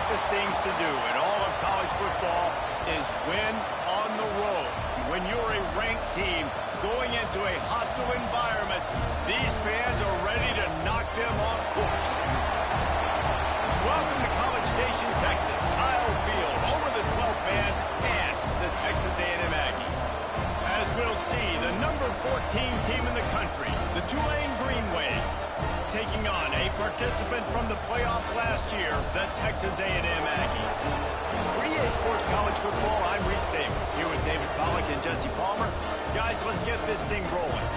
toughest things to do in all of college football is win on the road. When you're a ranked team going into a hostile environment, these fans are ready to knock them off course. Welcome to College Station, Texas. Kyle Field over the 12th man and the Texas A&M Aggies. As we'll see, the number 14 team in the country, the Tulane Green Wave, taking on a participant from the playoff last year, the Texas A&M Aggies. For EA Sports College Football, I'm Reese Davis, here with David Pollack and Jesse Palmer. Guys, let's get this thing rolling.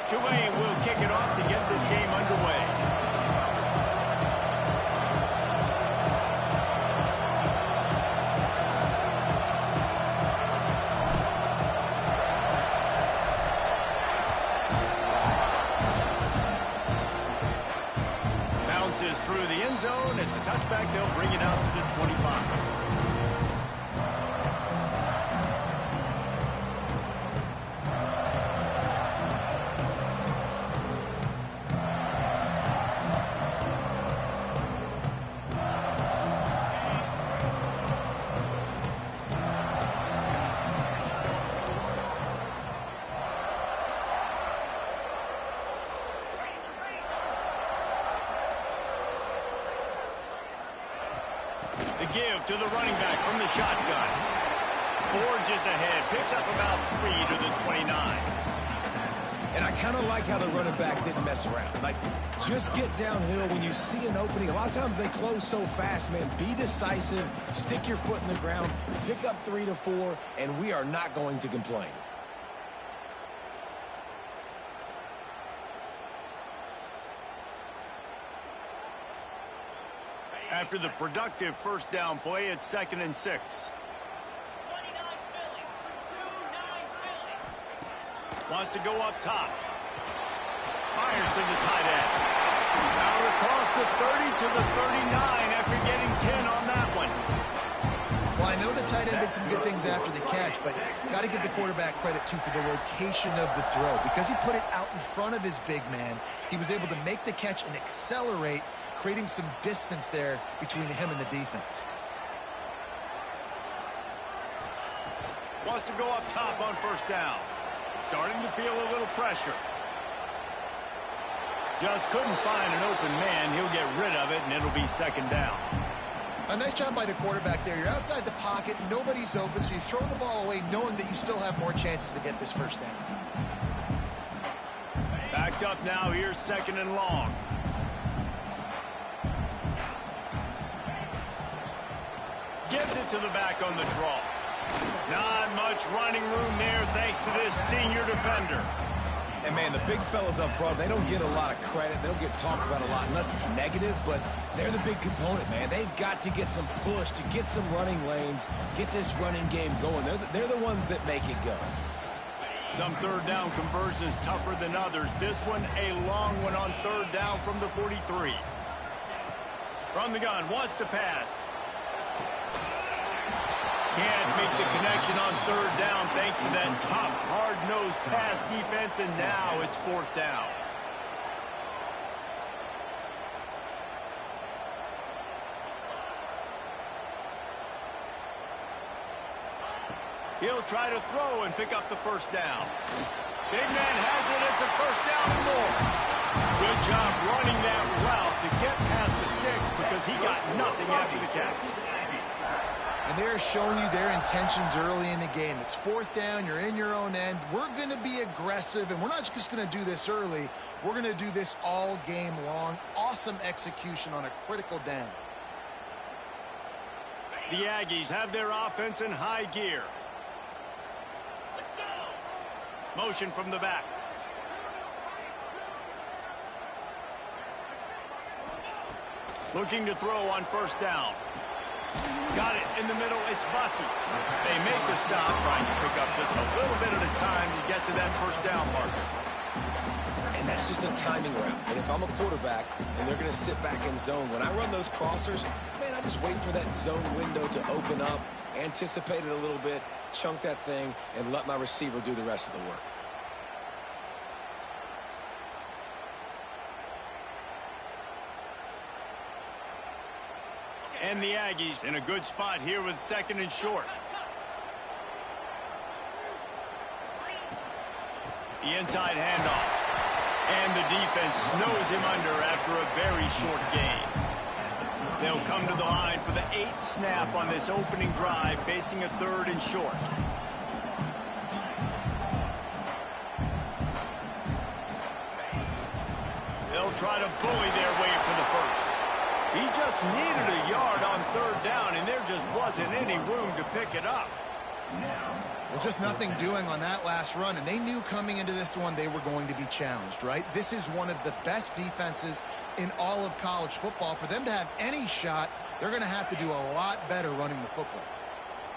Tulane will kick it off to get this game underway. Bounces through the end zone. It's a touchback. They'll bring it out to the 25. The give to the running back from the shotgun. Forges ahead, picks up about 3 to the 29. And I kind of like how the running back didn't mess around. Like, just get downhill when you see an opening. A lot of times they close so fast, man. Be decisive, stick your foot in the ground, pick up 3 to 4, and we are not going to complain. After the productive first down play, it's 2nd and 6. Wants to go up top. Fires to the tight end. Out across the 30 to the 39 after getting 10 on that one. Well, I know the tight end did some good things after the catch, but got to give the quarterback credit, too, for the location of the throw. Because he put it out in front of his big man, he was able to make the catch and accelerate, creating some distance there between him and the defense. Wants to go up top on first down. Starting to feel a little pressure. Just couldn't find an open man. He'll get rid of it, and it'll be 2nd down. A nice job by the quarterback there. You're outside the pocket, nobody's open, so you throw the ball away knowing that you still have more chances to get this first down. Backed up now, here's 2nd and long. Gives it to the back on the draw. Not much running room there thanks to this senior defender. And, man, the big fellas up front, they don't get a lot of credit. They don't get talked about a lot unless it's negative, but they're the big component, man. They've got to get some push, to get some running lanes, get this running game going. They're the ones that make it go. Some third down conversions tougher than others. This one, a long one on 3rd down from the 43. From the gun, wants to pass. Can't make the connection on 3rd down thanks to that tough, hard-nosed pass defense, and now it's 4th down. He'll try to throw and pick up the first down. Big man has it. It's a 1st down and more. Good job running that route to get past the sticks because he got nothing after the catch. And they're showing you their intentions early in the game. It's 4th down. You're in your own end. We're going to be aggressive, and we're not just going to do this early. We're going to do this all game long. Awesome execution on a critical down. The Aggies have their offense in high gear. Motion from the back. Looking to throw on 1st down. Got it in the middle. It's Bussey. They make the stop, trying to pick up just a little bit at a time to get to that 1st down marker. And that's just a timing route. And if I'm a quarterback and they're going to sit back in zone, when I run those crossers, man, I just wait for that zone window to open up Anticipate it a little bit, chunk that thing, and let my receiver do the rest of the work. And the Aggies in a good spot here with 2nd and short. The inside handoff. And the defense snows him under after a very short gain. They'll come to the line for the 8th snap on this opening drive, facing a 3rd and short. They'll try to bully their way for the first. He just needed a yard on 3rd down, and there just wasn't any room to pick it up. Well, just nothing doing on that last run, and they knew coming into this one they were going to be challenged, right? This is one of the best defenses in all of college football. For them to have any shot, they're going to have to do a lot better running the football.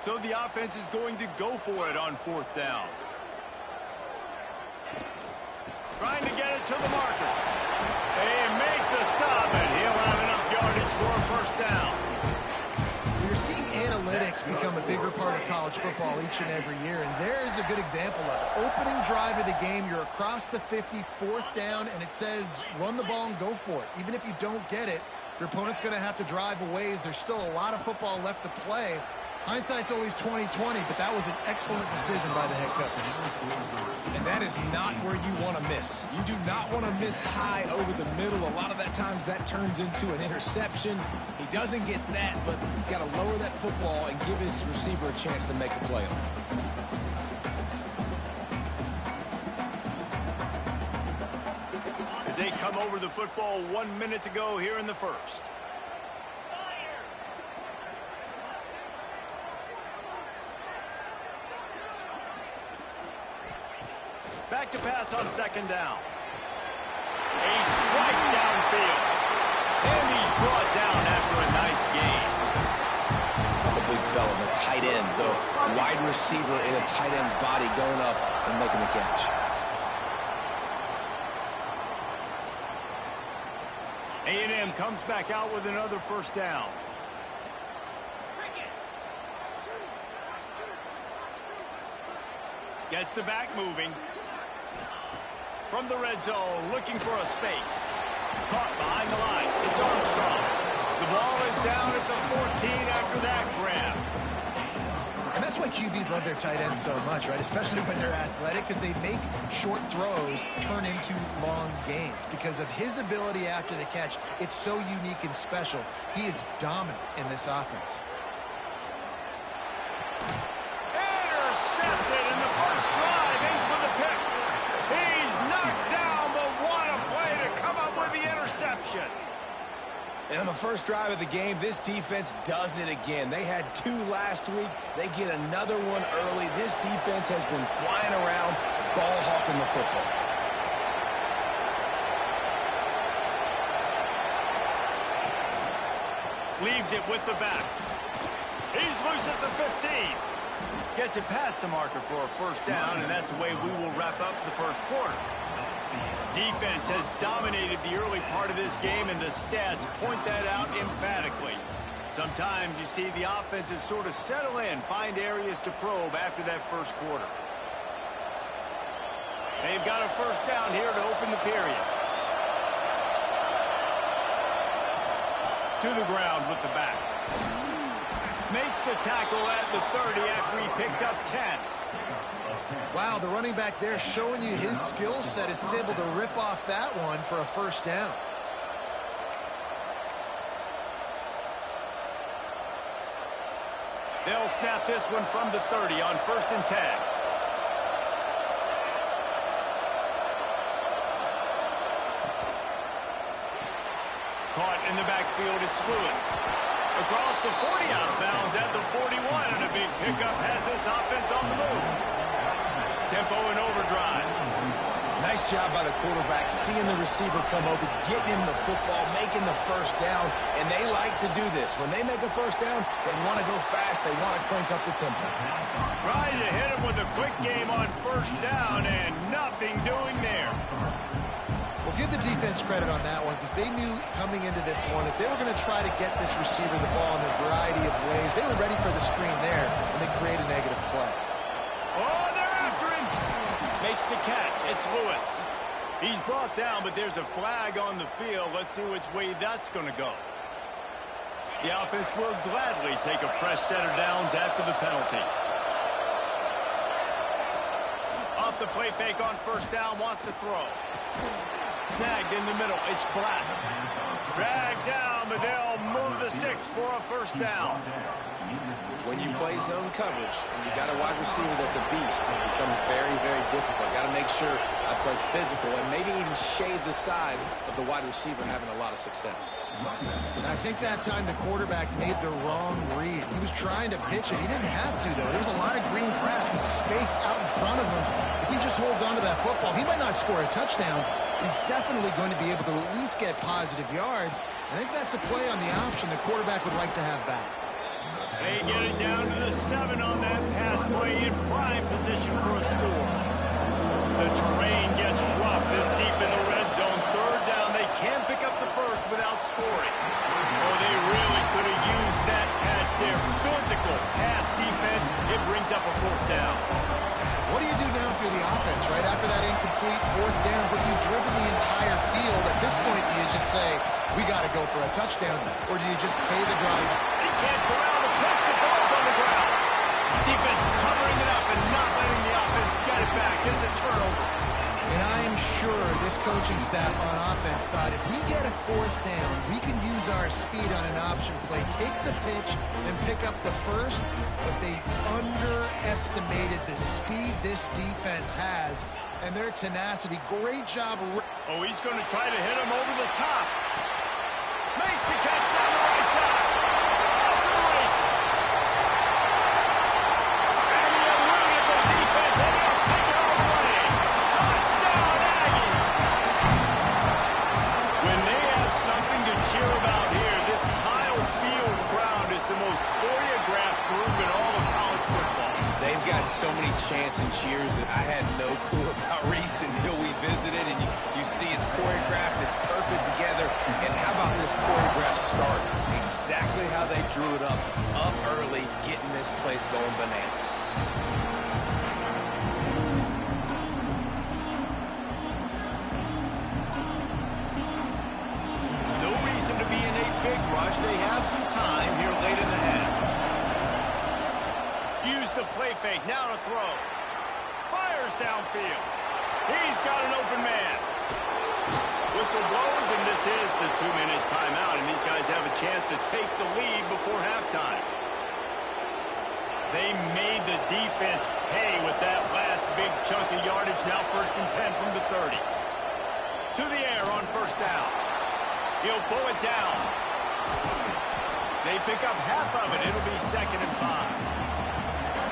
So the offense is going to go for it on 4th down. Trying to get it to the marker. They make the stop, and he'll have enough yardage for a 1st down. You're seeing analytics become a bigger part of college football each and every year, and there is a good example of it. Opening drive of the game, you're across the 50, 4th down, and it says run the ball and go for it. Even if you don't get it, your opponent's going to have to drive a ways. There's still a lot of football left to play. Hindsight's always 20/20, but that was an excellent decision by the head coach. And that is not where you want to miss. You do not want to miss high over the middle. A lot of that times that turns into an interception. He doesn't get that, but he's got to lower that football and give his receiver a chance to make a play on it. As they come over the football, 1 minute to go here in the first. Back to pass on 2nd down. A strike downfield. And he's brought down after a nice gain. The big fella, the tight end, the wide receiver in a tight end's body going up and making the catch. A&M comes back out with another 1st down. Gets the back moving. From the red zone, looking for a space. Caught behind the line. It's Armstrong. The ball is down at the 14 after that grab. And that's why QBs love their tight ends so much, right? Especially when they're athletic, because they make short throws turn into long gains. Because of his ability after the catch, it's so unique and special. He is dominant in this offense. Intercepted in the first drive. Ends with a pick. He's knocked down, but what a play to come up with the interception. And on the first drive of the game, this defense does it again. They had 2 last week. They get another one early. This defense has been flying around, ball hawking the football. Leaves it with the back. He's loose at the 15. Gets it past the marker for a 1st down, and that's the way we will wrap up the first quarter. Defense has dominated the early part of this game, and the stats point that out emphatically. Sometimes you see the offenses sort of settle in, find areas to probe after that first quarter. They've got a 1st down here to open the period. To the ground with the back. Makes the tackle at the 30 after he picked up 10. Wow, the running back there showing you his skill set as he's able to rip off that one for a 1st down. They'll snap this one from the 30 on 1st and 10. Caught in the backfield, it's Lewis. Across the 40 out of bounds at the 41, and a big pickup has this offense on the move. Tempo and overdrive. Nice job by the quarterback, seeing the receiver come open, getting him the football, making the 1st down, and they like to do this. When they make a 1st down, they want to go fast, they want to crank up the tempo. Trying to hit him with a quick game on 1st down, and nothing doing there. Well, give the defense credit on that one because they knew coming into this one that they were going to try to get this receiver the ball in a variety of ways. They were ready for the screen there, and they create a negative play. Oh, they're after him. Makes the catch. It's Lewis. He's brought down, but there's a flag on the field. Let's see which way that's going to go. The offense will gladly take a fresh set of downs after the penalty. Off the play fake on first down, wants to throw. Snagged in the middle. It's Black. Dragged down, but they'll move the sticks for a first down. When you play zone coverage and you got a wide receiver that's a beast, it becomes very, very difficult. Got to make sure I play physical and maybe even shade the side of the wide receiver having a lot of success. And I think that time the quarterback made the wrong read. He was trying to pitch it. He didn't have to, though. There was a lot of green grass and space out in front of him. If he just holds on to that football, he might not score a touchdown, but he's definitely going to be able to at least get positive yards. I think that's a play on the option the quarterback would like to have back. They get it down to the 7 on that pass play in prime position for a score. The terrain gets rough this deep in the red zone. Third down, they can pick up the first without scoring. Oh, they really could have used that catch there. Physical pass defense. It brings up a fourth down. What do you do now if you're the offense, right? After that incomplete fourth down, but you've driven the entire field. At this point, do you just say, we got to go for a touchdown, or do you just pay the drive? He can't go out and pitch. The ball's on the ground. Defense covering it up and not letting the offense get it back. It's a turnover. And I am sure this coaching staff on offense thought if we get a fourth down, we can use our speed on an option play, take the pitch, and pick up the first. But they underestimated the speed this defense has and their tenacity. Great job. Oh, he's going to try to hit him over the top. Makes the catch down the right side. Off to the races. And he eluded the defense, and he'll take it all the way. Touchdown, Aggie. When they have something to cheer about here, this Kyle Field crowd is the most choreographed group in all of college football. They've got so many chants and cheers that I had no clue about Reese until we visited, and you see it's choreographed, it's perfect together. And how about this choreographed start? Exactly how they drew it up early, getting this place going bananas. No reason to be in a big rush. They have some time here late in the half. Use the play fake, now to throw. Fires downfield. He's got an open man. Whistle blows, and this is the 2-minute timeout, and these guys have a chance to take the lead before halftime. They made the defense pay with that last big chunk of yardage. Now 1st and 10 from the 30. To the air on first down. He'll pull it down. They pick up half of it. It'll be 2nd and 5.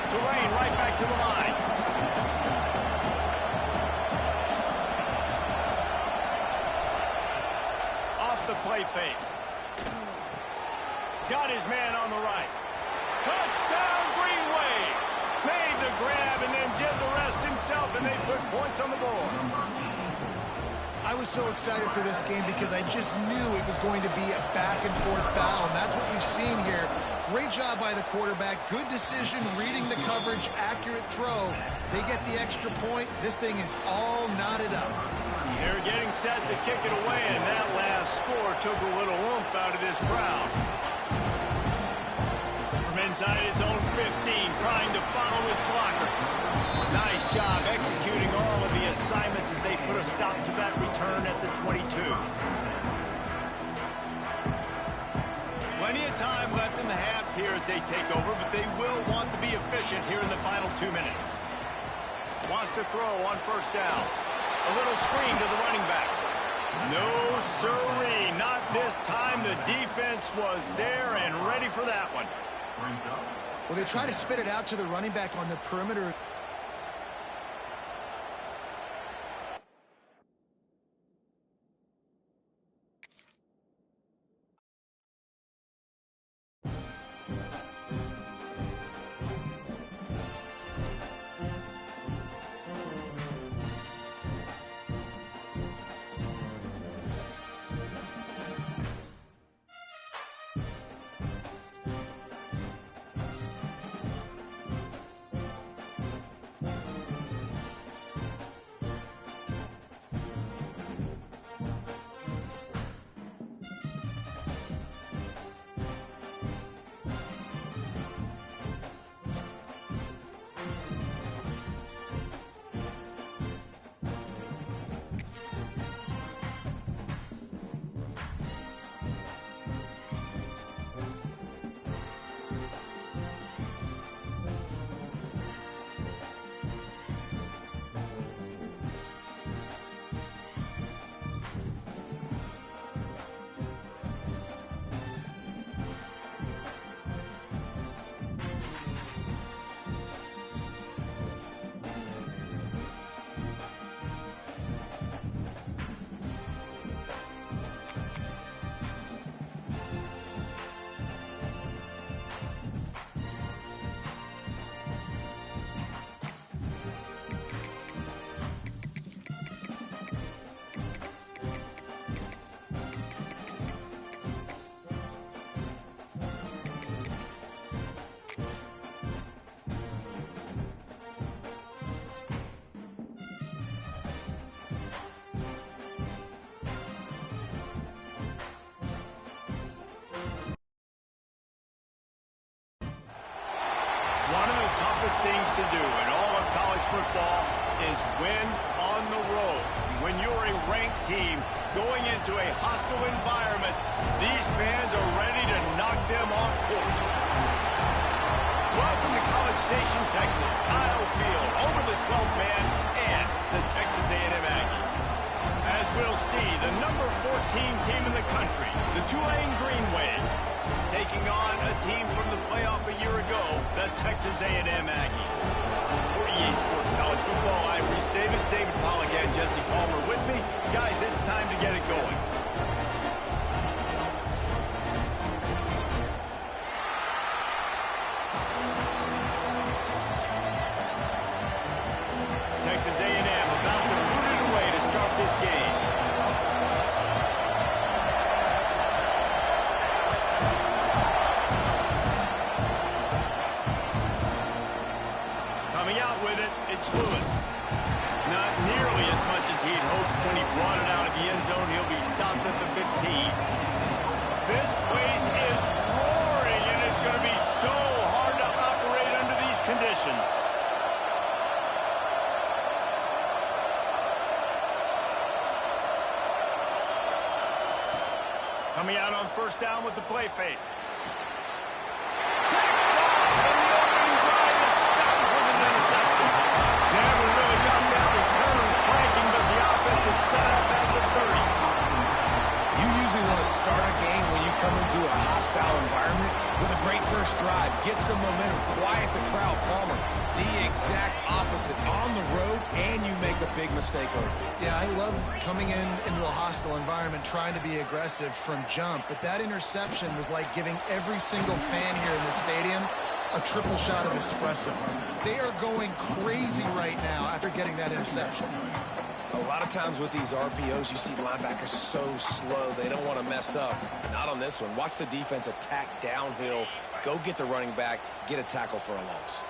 Terrain right back to the line. Off the play fake. Got his man on the right. Touchdown, Greenway. Made the grab and then did the rest himself, and they put points on the board. I was so excited for this game because I just knew it was going to be a back-and-forth battle, and that's what we've seen here. Great job by the quarterback. Good decision, reading the coverage, accurate throw. They get the extra point. This thing is all knotted up. They're getting set to kick it away, and that last score took a little oomph out of this crowd. From inside his own 15, trying to follow his blockers. Nice job executing all of the assignments as they put a stop to that return at the 22. Plenty of time left in the half here as they take over, but they will want to be efficient here in the final 2 minutes. Wants to throw on first down. A little screen to the running back. No sirree, not this time. The defense was there and ready for that one. Well, they try to spit it out to the running back on the perimeter. toughest things to do in all of college football is win on the road. When you're a ranked team going into a hostile environment, these fans are ready to knock them off course. Welcome to College Station, Texas. Kyle Field over the 12th man and the Texas A&M Aggies. As we'll see, the number 14 team in the country, the Tulane Green Wave, taking on a team from the playoff a year ago, the Texas A&M Aggies. For EA Sports College Football, I'm Reese Davis, David Pollack, and Jesse Palmer with me. Guys, it's time to get it going. Texas A&M about to put it away to start this game. Coming out with it, it's Lewis. Not nearly as much as he'd hoped when he brought it out of the end zone. He'll be stopped at the 15. This place is roaring, and it's going to be so hard to operate under these conditions. Coming out on first down with the play fake. Set up at the 30. You usually want to start a game when you come into a hostile environment with a great first drive. Get some momentum, quiet the crowd. Palmer, the exact opposite. On the road, and you make a big mistake over it. Yeah, I love coming into a hostile environment, trying to be aggressive from jump, but that interception was like giving every single fan here in the stadium a triple shot of espresso. They are going crazy right now after getting that interception. A lot of times with these RPOs, you see linebackers so slow, they don't want to mess up. Not on this one. Watch the defense attack downhill, go get the running back, get a tackle for a loss.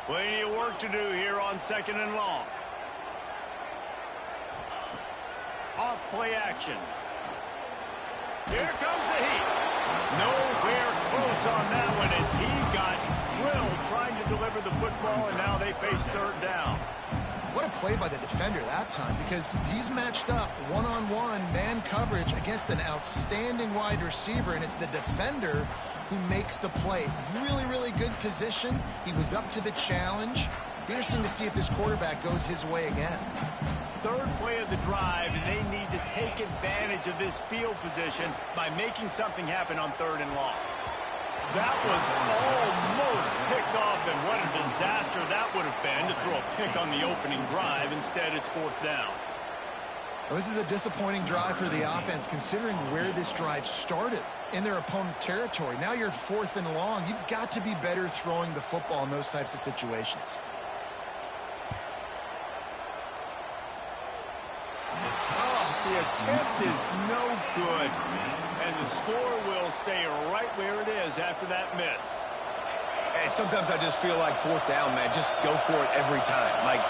Plenty of work to do here on second and long. Off play action. Here comes the heat. Nowhere close on that one as he got drilled trying to deliver the football, and now they face third down. What a play by the defender that time, because he's matched up one-on-one man coverage against an outstanding wide receiver, and it's the defender who makes the play. Really, really good position. He was up to the challenge. Be interesting to see if this quarterback goes his way again. Third play of the drive, and they need to take advantage of this field position by making something happen on third and long. That was almost picked off, and what a disaster that would have been to throw a pick on the opening drive. Instead, it's fourth down. Well, this is a disappointing drive for the offense, considering where this drive started in their opponent territory. Now you're fourth and long. You've got to be better throwing the football in those types of situations. Oh, the attempt is no good. And the score will stay right where it is after that miss. Hey, sometimes I just feel like fourth down, man. Just go for it every time. Like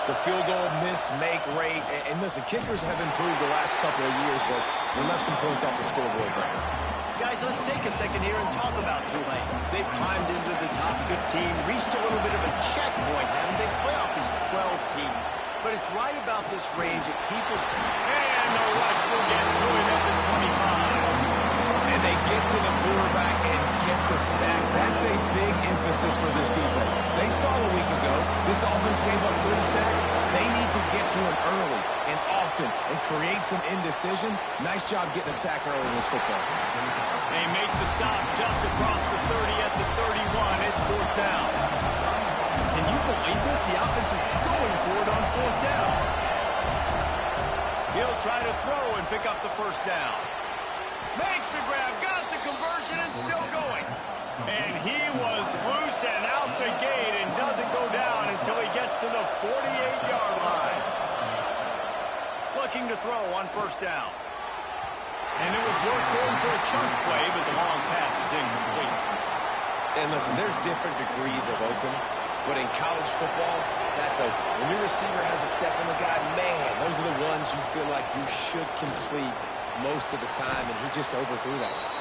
the field goal miss, make rate. And listen, kickers have improved the last couple of years, but they left some points off the scoreboard there. Guys, let's take a second here and talk about Tulane. They've climbed into the top 15, reached a little bit of a checkpoint, haven't they? Playoff is 12 teams. But it's right about this range that people's... And the rush will get to him at the 25. And they get to the quarterback and get the sack. That's a big emphasis for this defense. They saw a week ago, this offense gave up 3 sacks. They need to get to him early and often and create some indecision. Nice job getting a sack early in this football. They make the stop just across the 30 at the 31. It's fourth down. Can you believe this? The offense is going for it on fourth down. He'll try to throw and pick up the first down. Makes the grab, got the conversion, and still going. And he was loose and out the gate and doesn't go down until he gets to the 48-yard line. Looking to throw on first down. And it was worth going for a chunk play, but the long pass is incomplete. And listen, there's different degrees of open, but in college football, that's open. When your receiver has a step on the guy, man, those are the ones you feel like you should complete most of the time, and he just overthrew that one.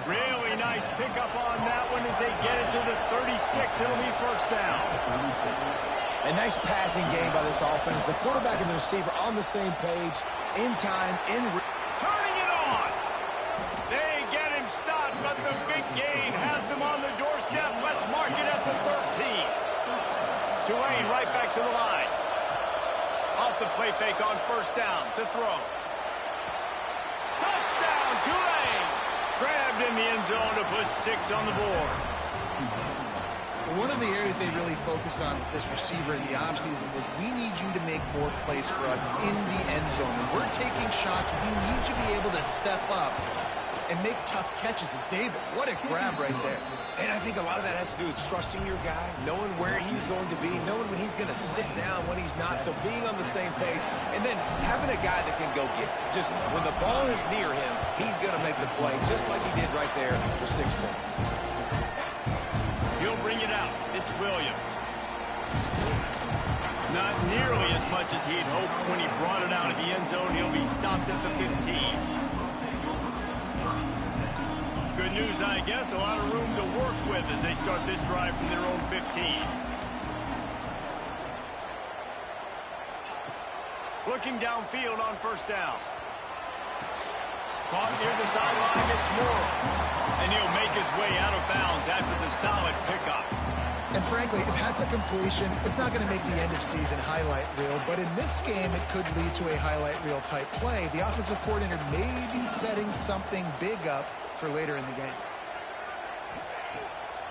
Really nice pickup on that one as they get it to the 36. It'll be first down. A nice passing game by this offense. The quarterback and the receiver on the same page, in time, turning it on. They get him stopped, but the big gain has them on the doorstep. Let's mark it at the 13. Tulane right back to the line. Off the play fake on first down to throw. Touchdown, Tulane. Grabbed in the end zone to put 6 on the board. One of the areas they really focused on with this receiver in the offseason was we need you to make more plays for us in the end zone. When we're taking shots, we need you to be able to step up and make tough catches. And David, what a grab right there. And I think a lot of that has to do with trusting your guy, knowing where he's going to be, knowing when he's going to sit down, when he's not. So being on the same page, and then having a guy that can go get it. Just when the ball is near him, he's going to make the play, just like he did right there for 6 points. He'll bring it out. It's Williams. Not nearly as much as he'd hoped when he brought it out of the end zone. He'll be stopped at the 15. Good news, I guess. A lot of room to work with as they start this drive from their own 15. Looking downfield on first down. Caught near the sideline, it's Morrow. And he'll make his way out of bounds after the solid pickup. And frankly, if that's a completion, it's not going to make the end-of-season highlight reel. But in this game, it could lead to a highlight reel type play. The offensive coordinator may be setting something big up for later in the game.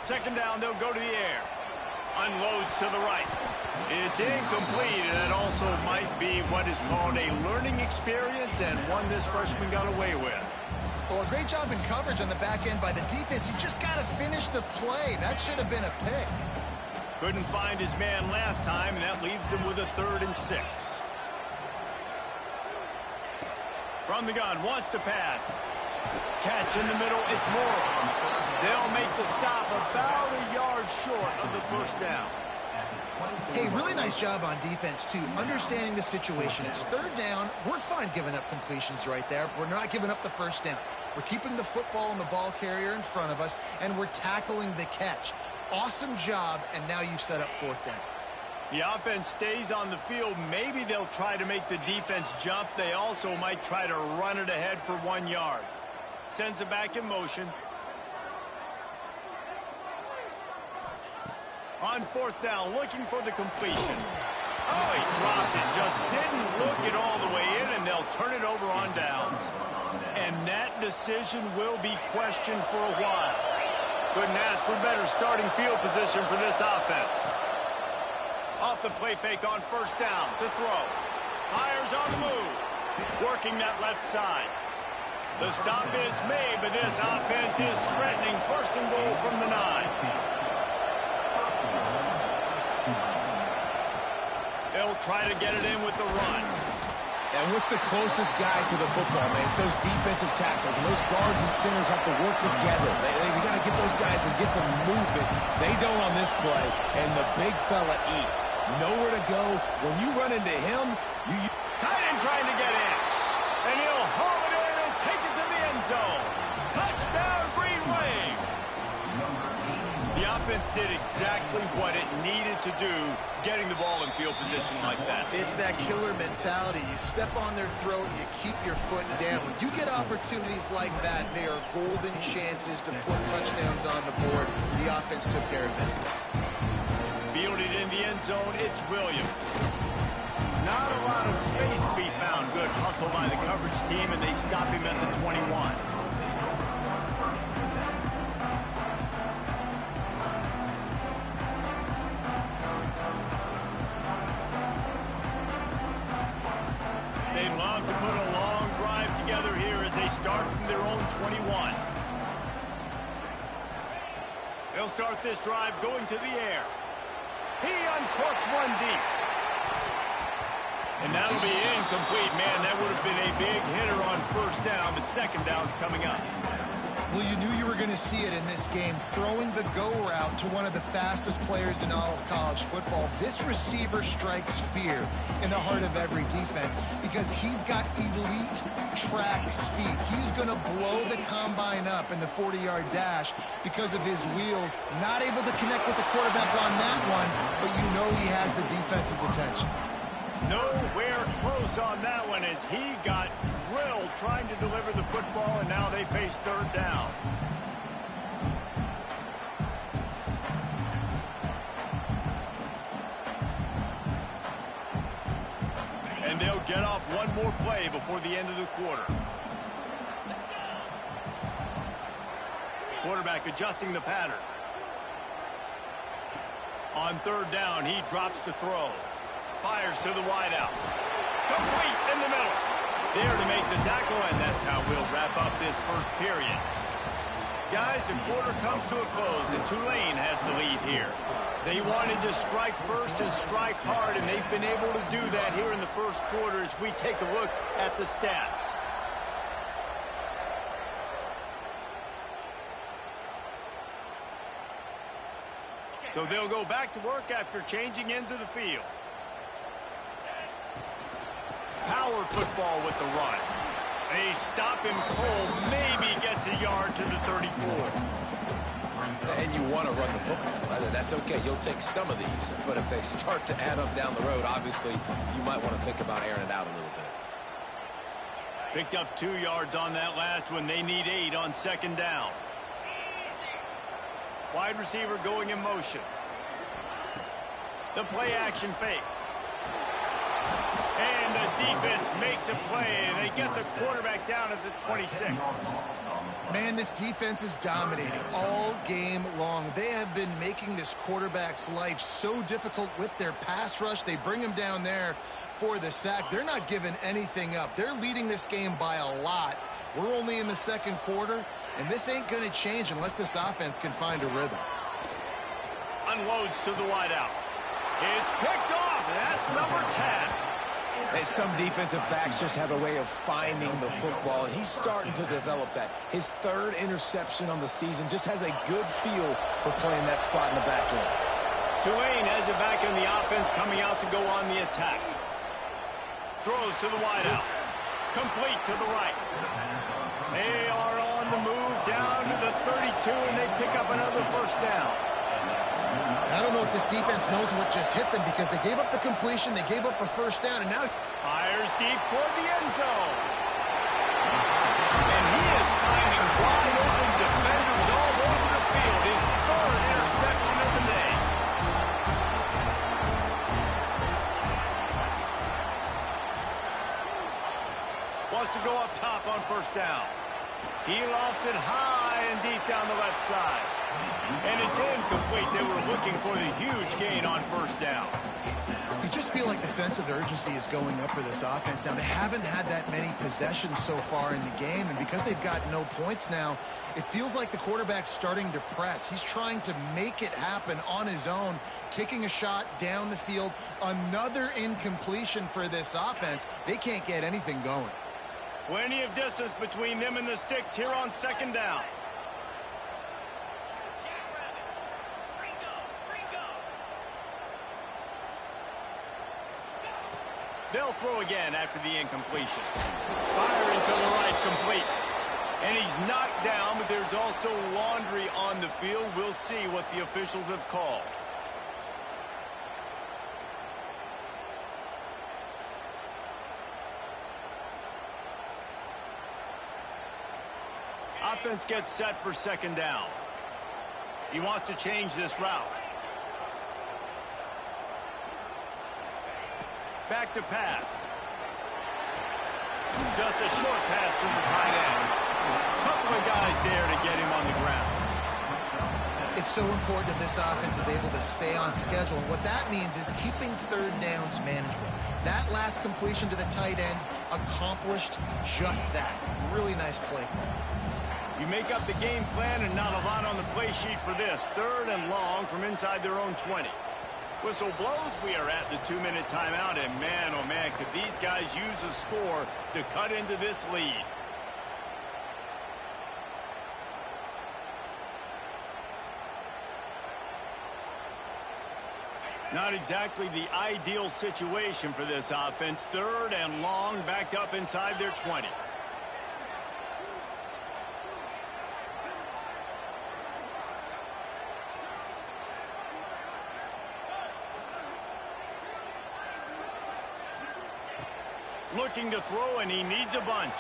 Second down, they'll go to the air. Unloads to the right. It's incomplete, and it also might be what is called a learning experience and one this freshman got away with. Well, a great job in coverage on the back end by the defense. You just got to finish the play. That should have been a pick. Couldn't find his man last time, and that leaves him with a 3rd and 6. From the gun, wants to pass. Catch in the middle, it's Morrow. They'll make the stop about a yard short of the first down. Hey, really nice job on defense, too, understanding the situation. It's 3rd down. We're fine giving up completions right there. We're not giving up the first down. We're keeping the football and the ball carrier in front of us, and we're tackling the catch. Awesome job, and now you've set up 4th down. The offense stays on the field. Maybe they'll try to make the defense jump. They also might try to run it ahead for 1 yard. Sends it back in motion. On 4th down, looking for the completion. Oh, he dropped it. Just didn't look it all the way in, and they'll turn it over on downs. And that decision will be questioned for a while. Couldn't ask for better starting field position for this offense. Off the play fake on first down to throw. Hires on the move. Working that left side. The stop is made, but this offense is threatening 1st and goal from the 9. They'll try to get it in with the run. And what's the closest guy to the football, man? It's those defensive tackles, and those guards and centers have to work together. They got to get those guys and get some movement. They don't on this play, and the big fella eats. Nowhere to go. When you run into him, tight end trying to get in. And he'll haul it in and take it to the end zone. Touchdown, Green Wave. The offense did exactly what it needed to do, getting the ball in field position like that. It's that killer mentality. You step on their throat, you keep your foot down. When you get opportunities like that, they are golden chances to put touchdowns on the board. The offense took care of business. Fielded in the end zone, it's Williams. Not a lot of space to be found. Good hustle by the coverage team, and they stop him at the 21. They love to put a long drive together here as they start from their own 21. They'll start this drive going to the air. He uncorks one deep. And that'll be incomplete. Man, that would have been a big hitter on first down, but second down's coming up. Well, you knew you were going to see it in this game. Throwing the go route to one of the fastest players in all of college football. This receiver strikes fear in the heart of every defense because he's got elite track speed. He's going to blow the combine up in the 40-yard dash because of his wheels. Not able to connect with the quarterback on that one, but you know he has the defense's attention. Nowhere close on that one as he got drilled trying to deliver the football, and now they face third down. And they'll get off one more play before the end of the quarter. Quarterback adjusting the pattern. On third down, he drops to throw. Fires to the wideout. Complete in the middle. There to make the tackle, and that's how we'll wrap up this first period. Guys, the quarter comes to a close, and Tulane has the lead here. They wanted to strike first and strike hard, and they've been able to do that here in the first quarter as we take a look at the stats. So they'll go back to work after changing into the field. Power football with the run. They stop him cold, maybe gets a yard to the 34. And you want to run the football. That's okay. You'll take some of these. But if they start to add up down the road, obviously, you might want to think about airing it out a little bit. Picked up 2 yards on that last one. They need 8 on second down. Wide receiver going in motion. The play action fake. And the defense makes a play, and they get the quarterback down at the 26. Man, this defense is dominating all game long. They have been making this quarterback's life so difficult with their pass rush. They bring him down there for the sack. They're not giving anything up. They're leading this game by a lot. We're only in the second quarter, and this ain't going to change unless this offense can find a rhythm. Unloads to the wideout. It's picked off, and that's number 10. And some defensive backs just have a way of finding the football, and he's starting to develop that. His 3rd interception on the season, just has a good feel for playing that spot in the back end. Tulane has it back in the offense, coming out to go on the attack. Throws to the wideout. Complete to the right. They are on the move down to the 32, and they pick up another first down. I don't know if this defense knows what just hit them because they gave up the completion, they gave up a first down, and now Fires deep toward the end zone. And he is finding wide open defenders all over the field. His 3rd interception of the day. Wants to go up top on first down. He lofts it high and deep down the left side. And it's incomplete. They were looking for the huge gain on first down. you just feel like the sense of urgency is going up for this offense now. They haven't had that many possessions so far in the game, and because they've got no points now, it feels like the quarterback's starting to press. He's trying to make it happen on his own, taking a shot down the field. Another incompletion for this offense. They can't get anything going. Plenty of distance between them and the sticks here on second down. They'll throw again after the incompletion. Firing to the right, complete. And he's knocked down, but there's also laundry on the field. We'll see what the officials have called. Offense gets set for second down. He wants to change this route. Back to pass. Just a short pass to the tight end. Couple of guys there to get him on the ground. It's so important that this offense is able to stay on schedule. And what that means is keeping third downs manageable. That last completion to the tight end accomplished just that. Really nice play. You make up the game plan and not a lot on the play sheet for this. Third and long from inside their own 20. Whistle blows, we are at the 2-minute timeout, and man, oh man, could these guys use a score to cut into this lead. Not exactly the ideal situation for this offense. 3rd and long, back up inside their 20. Looking to throw, and he needs a bunch.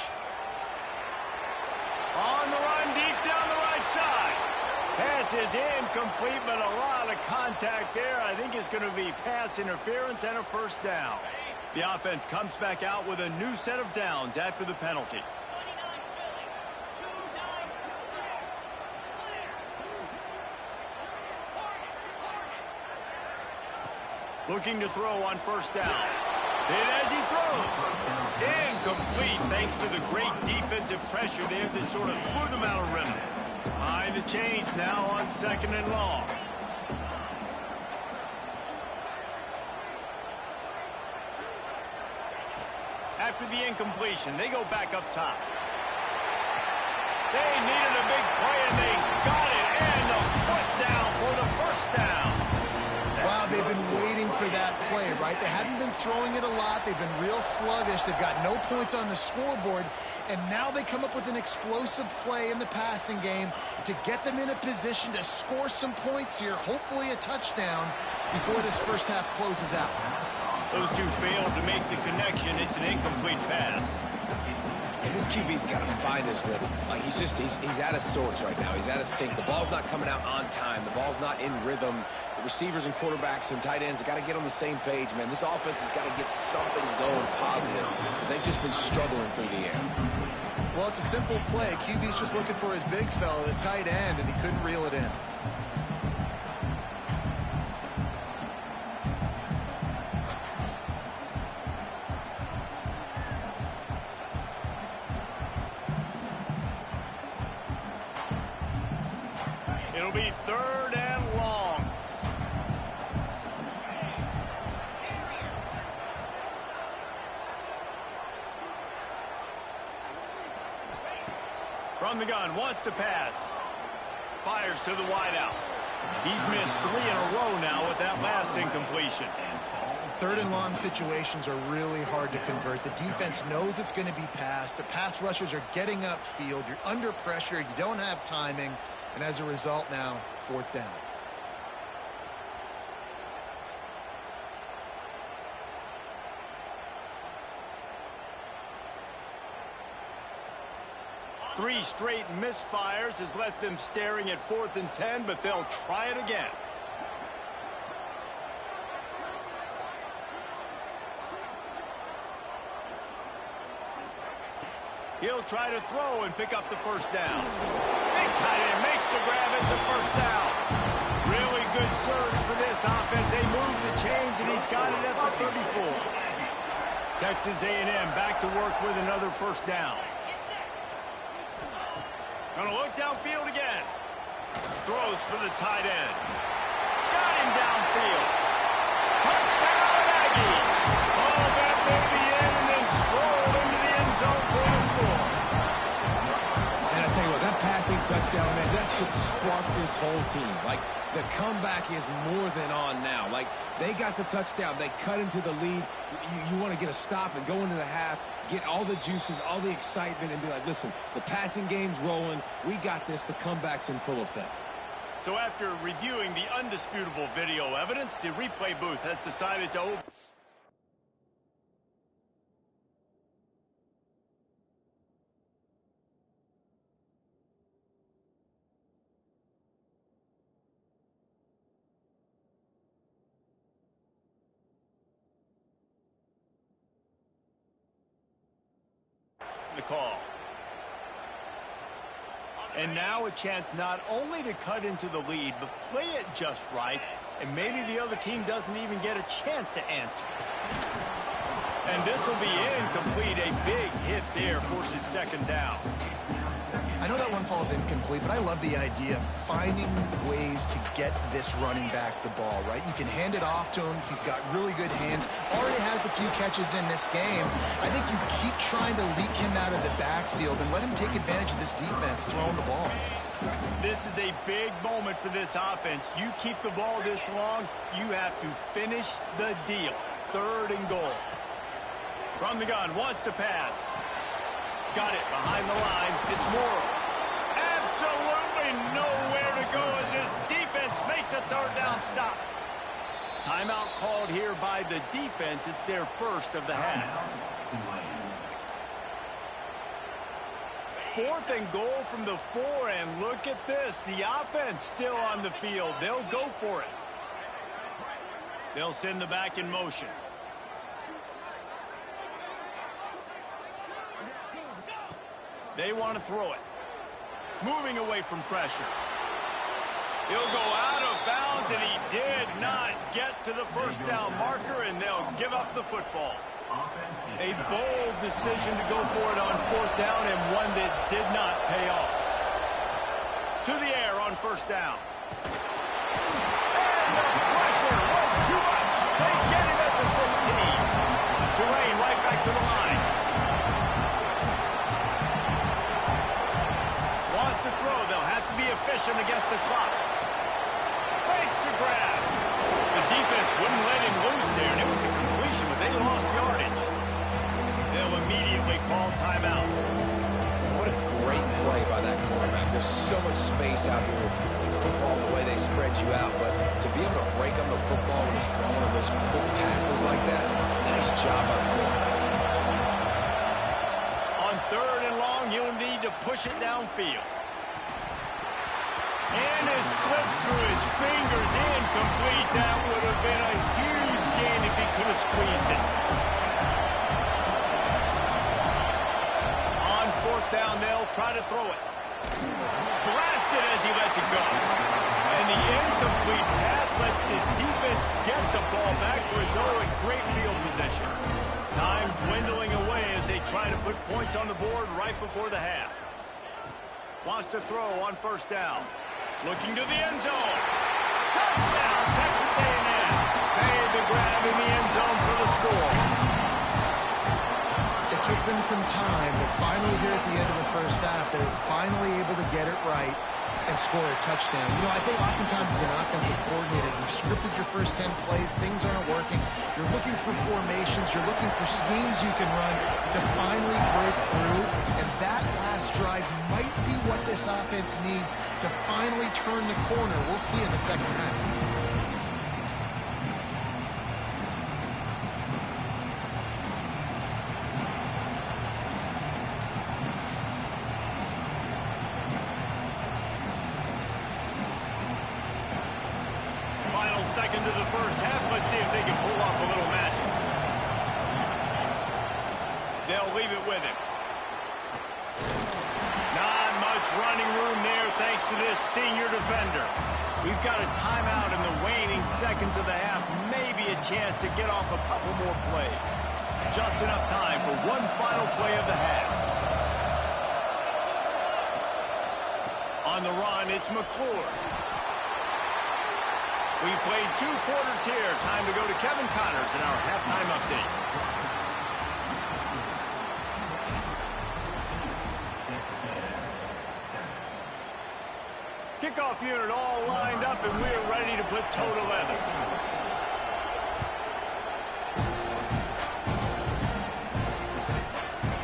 On the run, deep down the right side. Pass is incomplete, but a lot of contact there. I think it's going to be pass interference and a first down. The offense comes back out with a new set of downs after the penalty. Looking to throw on first down. And as he throws, incomplete thanks to the great defensive pressure there that sort of threw them out of rhythm. Behind the chains now on 2nd and long. After the incompletion, they go back up top. They needed a big play, and they got it. And the foot down for the first down. Wow, they've been waiting for that play, right? They haven't been throwing it a lot. They've been real sluggish. They've got no points on the scoreboard. And now they come up with an explosive play in the passing game to get them in a position to score some points here, hopefully a touchdown, before this first half closes out. Those two failed to make the connection. It's an incomplete pass. And this QB's got to find his rhythm. Like, he's out of sorts right now. He's out of sync. The ball's not coming out on time. The ball's not in rhythm. The receivers and quarterbacks and tight ends, they got to get on the same page, man. This offense has got to get something going positive because they've just been struggling through the air. Well, it's a simple play. QB's just looking for his big fella, the tight end, and he couldn't reel it in. It'll be 3rd and long. From the gun, wants to pass. Fires to the wideout. He's missed 3 in a row now with that last incompletion. 3rd and long situations are really hard to convert. The defense knows it's going to be passed. The pass rushers are getting upfield. You're under pressure. You don't have timing. And as a result now, 4th down. Three straight misfires has left them staring at 4th and 10, but they'll try it again. He'll try to throw and pick up the first down. Big tight end makes the grab. It's a first down. Really good surge for this offense. They move the chains, and he's got it at the 34. Texas A&M back to work with another first down. Gonna look downfield again. Throws for the tight end. Got him downfield. Touchdown, Aggies. Oh, that baby in and then strolled into the end zone for the score. And I tell you what, that passing touchdown, man, that should spark this whole team. Like, the comeback is more than on now. Like, they got the touchdown. They cut into the lead. You want to get a stop and go into the half, get all the juices, all the excitement, and be like, listen, the passing game's rolling. We got this. The comeback's in full effect. So after reviewing the undisputable video evidence, the replay booth has decided to the call. And now a chance not only to cut into the lead, but play it just right, and maybe the other team doesn't even get a chance to answer. And this will be incomplete. A big hit there forces 2nd down. I know that one falls incomplete, but I love the idea of finding ways to get this running back the ball, right? You can hand it off to him. He's got really good hands. Already has a few catches in this game. I think you keep trying to leak him out of the backfield and let him take advantage of this defense throwing the ball. This is a big moment for this offense. You keep the ball this long, you have to finish the deal. 3rd and goal. From the gun, wants to pass. Got it behind the line. It's Morrow. Absolutely nowhere to go as his defense makes a 3rd down stop. Timeout called here by the defense. It's their first of the half. 4th and goal from the 4, and look at this. The offense still on the field. They'll go for it. They'll send the back in motion. They want to throw it. Moving away from pressure. He'll go out of bounds, and he did not get to the 1st down marker, and they'll give up the football. A bold decision to go for it on 4th down, and one that did not pay off. To the air on 1st down. And the pressure was too much. They get him at the 15. Tulane right back to the line. Wants to throw. They'll have to be efficient against the clock. Makes the grab. The defense wouldn't let him loose there, and it was a completion, but they lost yardage. They'll immediately call timeout. What a great play by that quarterback. There's so much space out here in football, the way they spread you out, but to be able to break on the football when he's throwing one of those quick passes like that, nice job by the quarterback. On 3rd and long, you'll need to push it downfield. And it slips through his fingers, incomplete. That would have been a huge gain if he could have squeezed it. On 4th down, they'll try to throw it. Blasted as he lets it go. And the incomplete pass lets his defense get the ball back for its own. Great field position. Time dwindling away as they try to put points on the board right before the half. Wants to throw on 1st down. Looking to the end zone. Touchdown, Texas A&M. Made the grab in the end zone for the score. It took them some time, but finally here at the end of the 1st half, they were finally able to get it right and score a touchdown. You know, I think oftentimes as an offensive coordinator, you've scripted your first 10 plays, things aren't working. You're looking for formations, you're looking for schemes you can run to finally break through, and that last drive might be what this offense needs to finally turn the corner. We'll see in the 2nd half. Seconds of the 1st half. Let's see if they can pull off a little magic. They'll leave it with him. Not much running room there thanks to this senior defender. We've got a timeout in the waning seconds of the half. Maybe a chance to get off a couple more plays. Just enough time for one final play of the half. On the run, it's McClure. We've played 2 quarters here. Time to go to Kevin Connors in our halftime update. Kickoff unit all lined up, and we're ready to put toe to leather.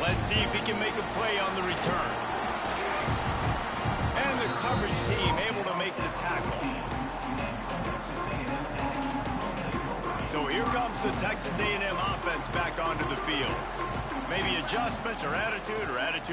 Let's see if he can make a play on the return. And the coverage team able to make the tackle. So here comes the Texas A&M offense back onto the field. Maybe adjustments or attitude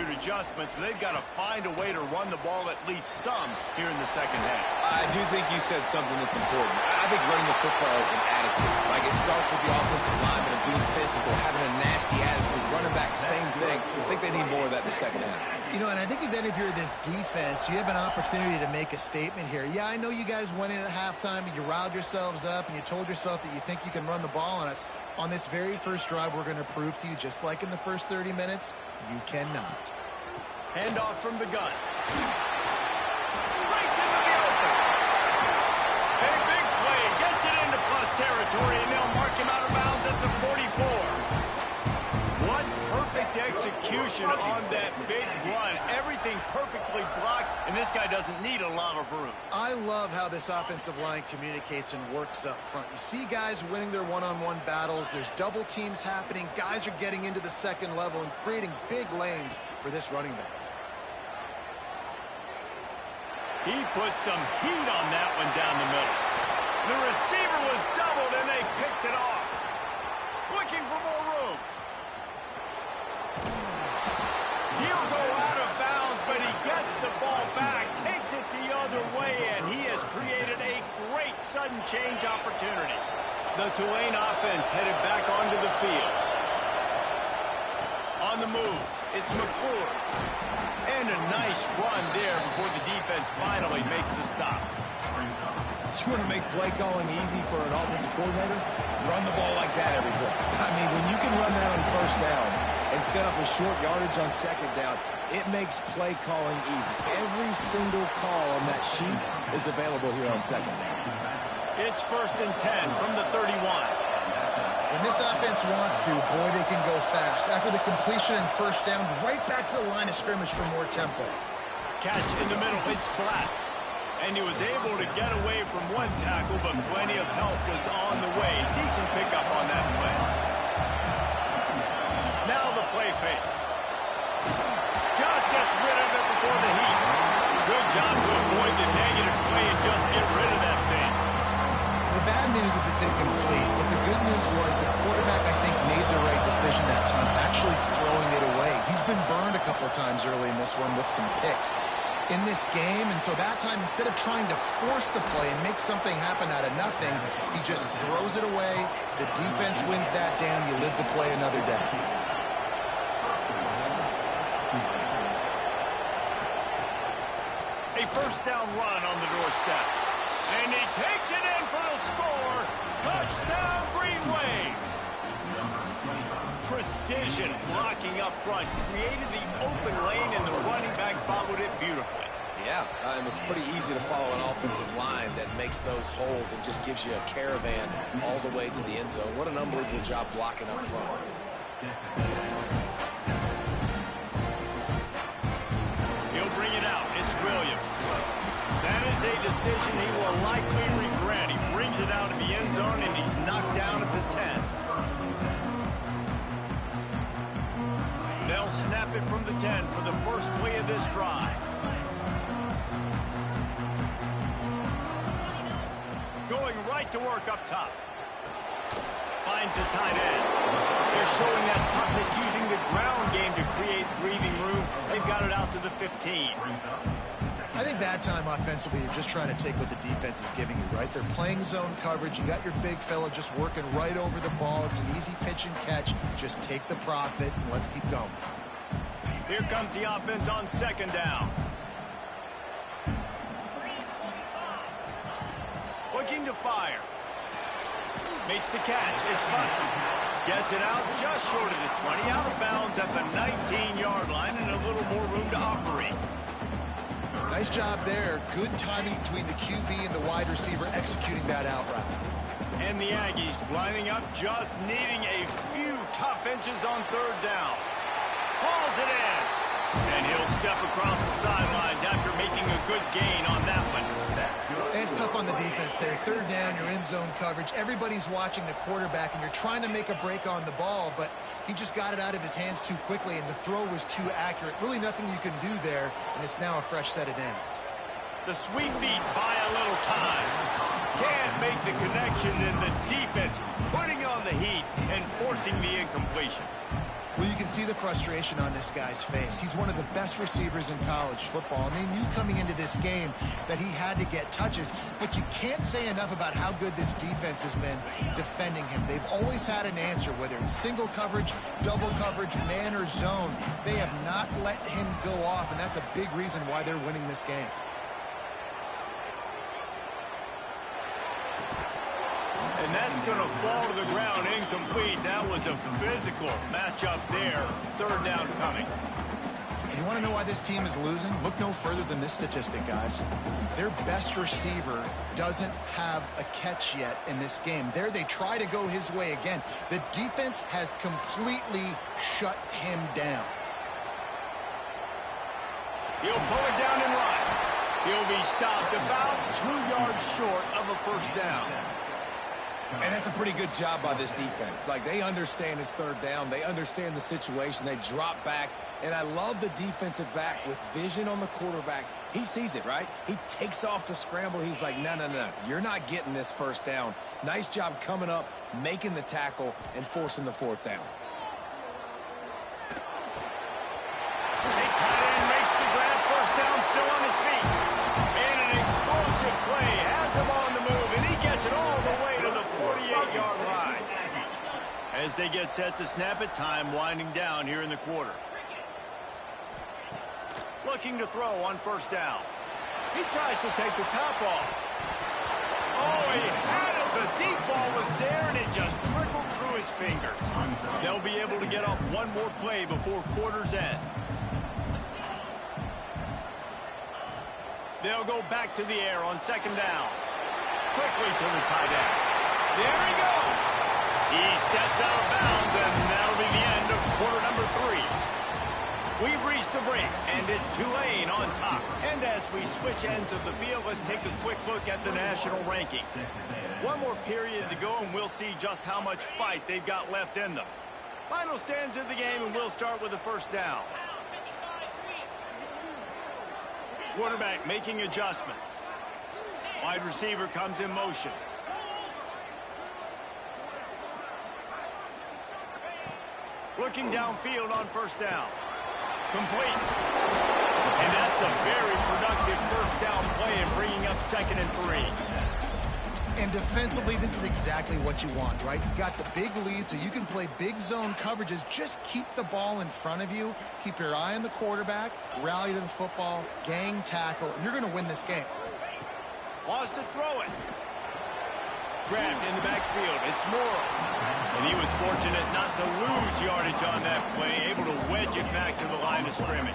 adjustments, but they've got to find a way to run the ball at least some here in the 2nd half. I do think you said something that's important. I think running the football is an attitude. Like, it starts with the offensive lineman and being physical, having a nasty attitude. Running back, same thing. I think they need more of that in the 2nd half. You know, and I think even if you're this defense, you have an opportunity to make a statement here. Yeah, I know you guys went in at halftime and you riled yourselves up and you told yourself that you think you can run the ball on us. On this very first drive, we're going to prove to you, just like in the first 30 minutes, you cannot. Handoff from the gun. Breaks into the open. A big play. Gets it into plus territory, and they'll mark him out of bounds at the 44. What perfect execution on that big run. Everything everything perfectly blocked, and this guy doesn't need a lot of room. I love how this offensive line communicates and works up front. You see guys winning their one-on-one battles. There's double teams happening. Guys are getting into the second level and creating big lanes for this running back. He put some heat on that one down the middle. The receiver was doubled, and they picked it off. Looking for more room. He'll go out of bounds, but he gets the ball back, takes it the other way, and he has created a great sudden change opportunity. The Tulane offense headed back onto the field. On the move, it's McClure. And a nice run there before the defense finally makes the stop. You want to make play calling easy for an offensive coordinator? Run the ball like that every play. I mean, when you can run that on first down and set up a short yardage on second down, it makes play calling easy. Every single call on that sheet is available here on second down. It's 1st and 10 from the 31. When this offense wants to, boy, they can go fast. After the completion and first down, right back to the line of scrimmage for more tempo. Catch in the middle, it's Black. And he was able to get away from one tackle, but plenty of help was on the way. Decent pickup on that play. Now the play fake. Just gets rid of it before the heat. Good job to avoid the negative play and just get rid of that thing. The bad news is it's incomplete, but the good news was the quarterback, I think, made the right decision that time, actually throwing it away. He's been burned a couple times early in this one with some picks in this game, and so that time, instead of trying to force the play and make something happen out of nothing, he just throws it away. The defense wins that down. You live to play another day. A first down run on the doorstep. And he takes it in for the score. Touchdown, Green Wave. Precision blocking up front created the open lane, and the running back followed it beautifully. Yeah, and it's pretty easy to follow an offensive line that makes those holes and just gives you a caravan all the way to the end zone. What an unbelievable job blocking up front. He'll bring it out. It's Williams. That is a decision he will likely regret. He brings it out of the end zone, and he's knocked down at the 10. They'll snap it from the 10 for the first play of this drive. Going right to work up top. Finds the tight end. They're showing that toughness using the ground game to create breathing room. They've got it out to the 15. I think that time offensively, you're just trying to take what the defense is giving you, right? They're playing zone coverage. You got your big fella just working right over the ball. It's an easy pitch and catch. Just take the profit and let's keep going. Here comes the offense on second down. Looking to fire. Makes the catch. It's Bussey. Gets it out just short of the 20. Out of bounds at the 19-yard line and a little more room to operate. Nice job there. Good timing between the QB and the wide receiver executing that out route. And the Aggies lining up, just needing a few tough inches on third down. Hauls it in. And he'll step across the sidelines after making a good gain on that one. It's tough on the defense there. Third down, you're in zone coverage. Everybody's watching the quarterback, and you're trying to make a break on the ball, but he just got it out of his hands too quickly, and the throw was too accurate. Really nothing you can do there, and it's now a fresh set of downs. The sweet feet buy a little time. Can't make the connection, and the defense putting on the heat and forcing the incompletion. Well, you can see the frustration on this guy's face. He's one of the best receivers in college football. I mean, you coming into this game that he had to get touches, but you can't say enough about how good this defense has been defending him. They've always had an answer, whether it's single coverage, double coverage, man or zone. They have not let him go off, and that's a big reason why they're winning this game. And that's going to fall to the ground incomplete. That was a physical matchup there. Third down coming. You want to know why this team is losing? Look no further than this statistic, guys. Their best receiver doesn't have a catch yet in this game. There they try to go his way again. The defense has completely shut him down. He'll pull it down and run. He'll be stopped about 2 yards short of a first down. And that's a pretty good job by this defense. Like, they understand it's third down. They understand the situation. They drop back. And I love the defensive back with vision on the quarterback. He sees it, right? He takes off the scramble. He's like, no, no, no. You're not getting this first down. Nice job coming up, making the tackle, and forcing the fourth down. A tight end makes the grab. First down, still on his feet. And an explosive play has him on the move, and he gets it all the way to the 48-yard line. As they get set to snap it, time winding down here in the quarter. Looking to throw on first down. He tries to take the top off. Oh, he had it. The deep ball was there, and it just trickled through his fingers. They'll be able to get off one more play before quarter's end. They'll go back to the air on second down. Quickly to the tight end. There he goes. He steps out of bounds, and that'll be the end of quarter number 3. We've reached the break, and it's Tulane on top. And as we switch ends of the field, let's take a quick look at the national rankings. One more period to go, and we'll see just how much fight they've got left in them. Final stands of the game, and we'll start with the first down. Quarterback making adjustments. Wide receiver comes in motion. Looking downfield on first down. Complete. And that's a very productive first down play and bringing up 2nd and 3. And defensively, this is exactly what you want, right? You got the big lead, so you can play big zone coverages. Just keep the ball in front of you. Keep your eye on the quarterback. Rally to the football. Gang tackle. And you're going to win this game. Wants to throw it. Grabbed in the backfield. It's Morrow. And he was fortunate not to lose yardage on that play, able to wedge it back to the line of scrimmage.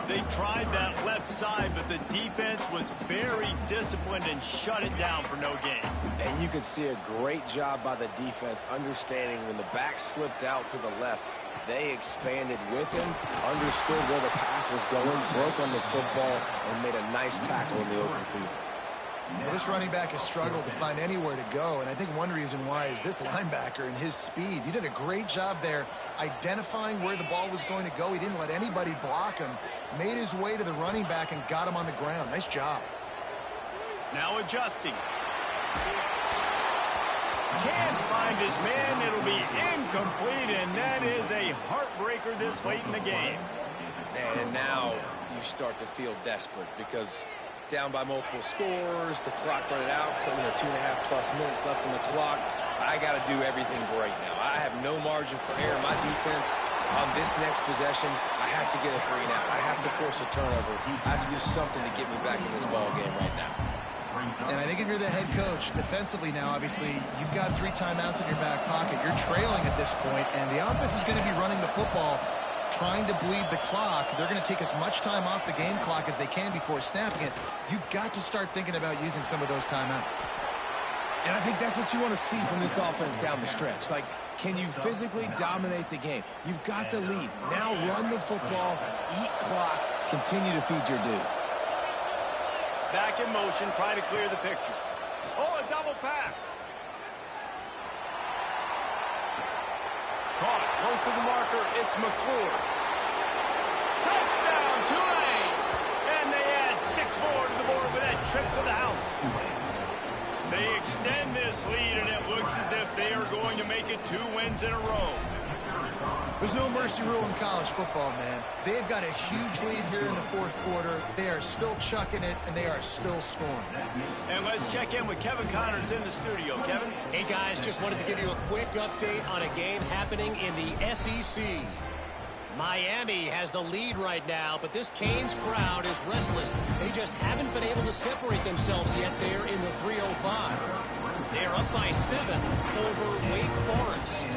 They tried that left side, but the defense was very disciplined and shut it down for no gain. And you can see a great job by the defense understanding when the back slipped out to the left, they expanded with him, understood where the pass was going, broke on the football, and made a nice tackle in the open field. Well, this running back has struggled to find anywhere to go, and I think one reason why is this linebacker and his speed. He did a great job there identifying where the ball was going to go. He didn't let anybody block him, made his way to the running back and got him on the ground. Nice job. Now adjusting. Can't find his man. It'll be incomplete, and that is a heartbreaker this late in the game. And now you start to feel desperate because down by multiple scores, the clock running out, 2.5+ minutes left on the clock. I got to do everything right now. I have no margin for error. My defense on this next possession, I have to get a 3 and out. I have to force a turnover. I have to do something to get me back in this ball game right now. And I think if you're the head coach, defensively now, obviously, you've got 3 timeouts in your back pocket. You're trailing at this point, and the offense is going to be running the football, trying to bleed the clock. They're going to take as much time off the game clock as they can before snapping it. You've got to start thinking about using some of those timeouts. And I think that's what you want to see from this offense down the stretch. Like, can you physically dominate the game? You've got the lead. Now run the football, eat clock, continue to feed your dude. Back in motion, try to clear the picture. Oh, a double pass. Caught, close to the marker, it's McClure. Touchdown, Tulane! And they add 6 more to the board with that trip to the house. They extend this lead, and it looks as if they are going to make it 2 wins in a row. There's no mercy rule in college football, man. They've got a huge lead here in the 4th quarter. They are still chucking it, and they are still scoring. And let's check in with Kevin Connors in the studio. Kevin? Hey, guys, just wanted to give you a quick update on a game happening in the SEC. Miami has the lead right now, but this Canes crowd is restless. They just haven't been able to separate themselves yet there in the 305. They're up by 7 over Wake Forest.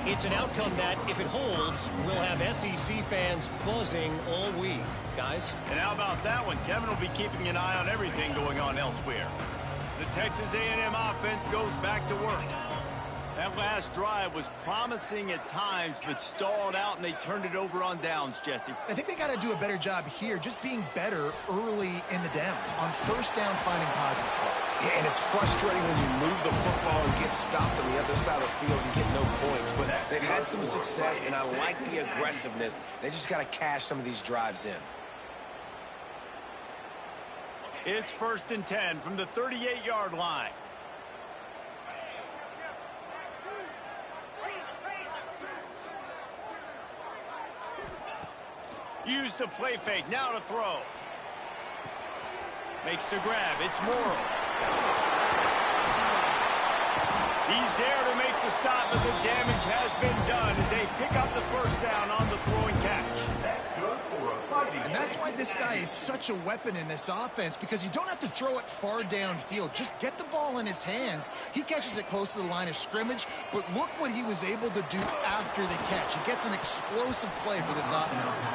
It's an outcome that, if it holds, will have SEC fans buzzing all week. Guys? And how about that one? Kevin will be keeping an eye on everything going on elsewhere. The Texas A&M offense goes back to work. That last drive was promising at times, but stalled out, and they turned it over on downs, Jesse. I think they got to do a better job here, just being better early in the downs, on first down, finding positive plays. Yeah, and it's frustrating when you move the football and get stopped on the other side of the field and get no points. But they've had some success, and I like the aggressiveness. They just got to cash some of these drives in. It's 1st and 10 from the 38-yard line. Use the play fake, now to throw. Makes the grab, it's Morrow. He's there to make the stop, but the damage has been done as they pick up the first down on the throw and catch. And that's why this guy is such a weapon in this offense, because you don't have to throw it far downfield. Just get the ball in his hands. He catches it close to the line of scrimmage, but look what he was able to do after the catch. He gets an explosive play for this offense.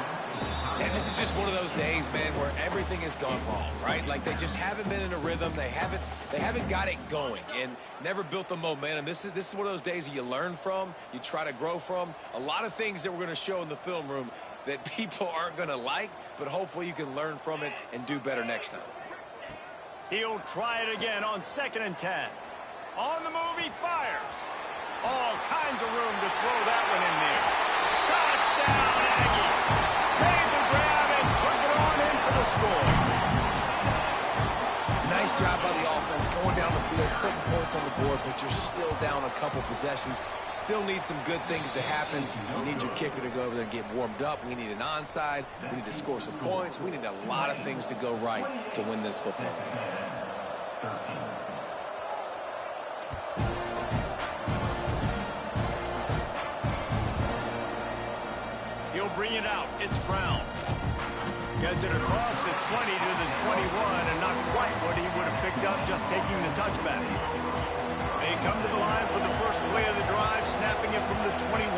And this is just one of those days, man, where everything has gone wrong, right? Like they just haven't been in a rhythm. They haven't got it going and never built the momentum. This is one of those days that you learn from, you try to grow from. A lot of things that we're going to show in the film room that people aren't going to like, but hopefully you can learn from it and do better next time. He'll try it again on 2nd and 10. On the move, he fires. All kinds of room to throw that one in there. Touchdown, Aggie. Made the grab and took it on in for the score. Nice job by the offense going down the field, putting points on the board, but you're still down a couple possessions. Still need some good things to happen. You need your kicker to go over there and get warmed up. We need an onside. We need to score some points. We need a lot of things to go right to win this football game. He'll bring it out. It's Brown. Gets it across the 20 to the 21, and not quite what he would have picked up just taking the touchback. They come to the line for the first play of the drive, snapping it from the 21.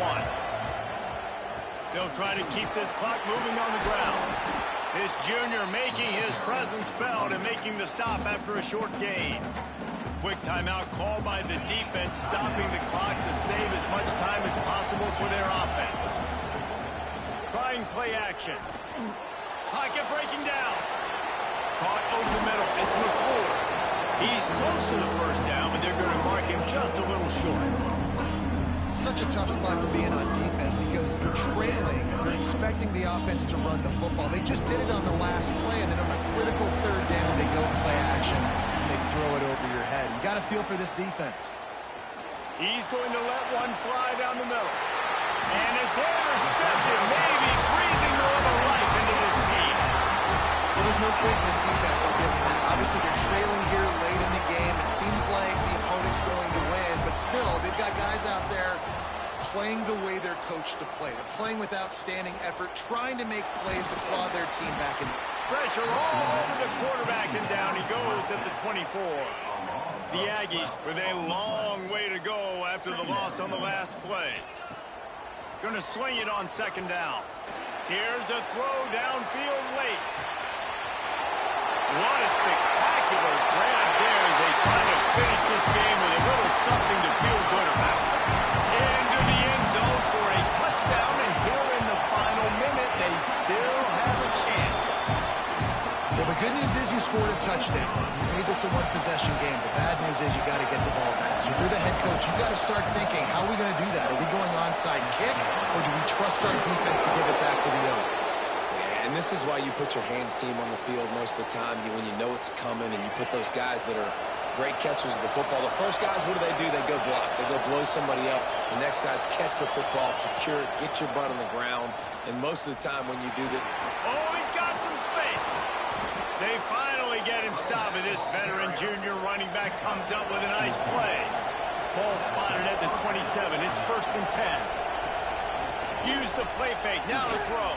They'll try to keep this clock moving on the ground. This junior making his presence felt and making the stop after a short gain. Quick timeout called by the defense, stopping the clock to save as much time as possible for their offense. Trying play action. Pocket breaking down. Caught over the middle. It's McClure. He's close to the first down, but they're going to mark him just a little short. Such a tough spot to be in on defense because they're trailing. They're expecting the offense to run the football. They just did it on the last play, and then on a critical 3rd down, they go play action, and they throw it over your head. You got to feel for this defense. He's going to let one fly down the middle. And it's intercepted, maybe breathing more of a life into this team. Well, there's no quit in this defense, I'll give them that. Obviously, they're trailing here late in the game. It seems like the opponent's going to win, but still, they've got guys out there playing the way they're coached to play. They're playing with outstanding effort, trying to make plays to claw their team back in. Pressure all over the quarterback, and down he goes at the 24. The Aggies with a long way to go after the loss on the last play. Going to swing it on 2nd down. Here's a throw downfield late. What a spectacular grab there as they try to finish this game with a little something to feel good about. Into the end zone for a touchdown, and here in the final minute, they still have a chance. Well, the good news is you scored a touchdown. You made this a one-possession game. The bad news is you got to get the ball back. So if you're the head coach, you got to start thinking, how are we going to do that? Are we going onside kick, or do we trust our defense to give it back to the owner? And this is why you put your hands team on the field most of the time. When you know it's coming and you put those guys that are great catchers of the football. The first guys, what do? They go block. They go blow somebody up. The next guys catch the football, secure it, get your butt on the ground. And most of the time when you do that... Oh, he's got some space. They finally get him stopped, and this veteran junior running back comes up with a nice play. Ball spotted at the 27. It's 1st and 10. Use the play fake. Now to throw.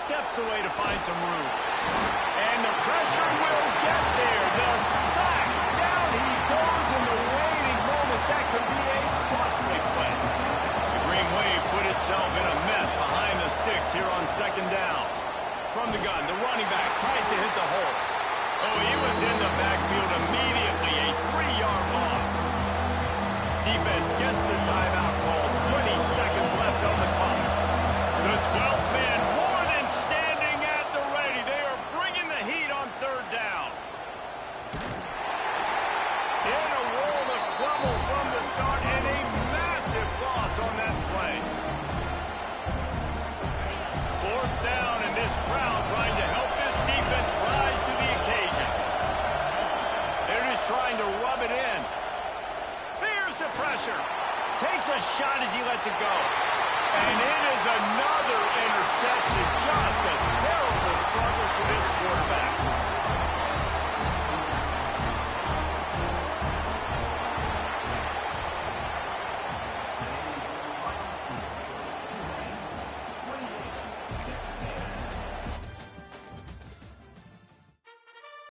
Steps away to find some room. And the pressure will get there. The sack. Down he goes in the waning moments. That could be a costly play. The Green Wave put itself in a mess behind the sticks here on 2nd down. From the gun, the running back tries to hit the hole. Oh, he was in the backfield immediately. A 3-yard loss. Defense gets Takes a shot as he lets it go. And it is another interception. Just a terrible struggle for this quarterback.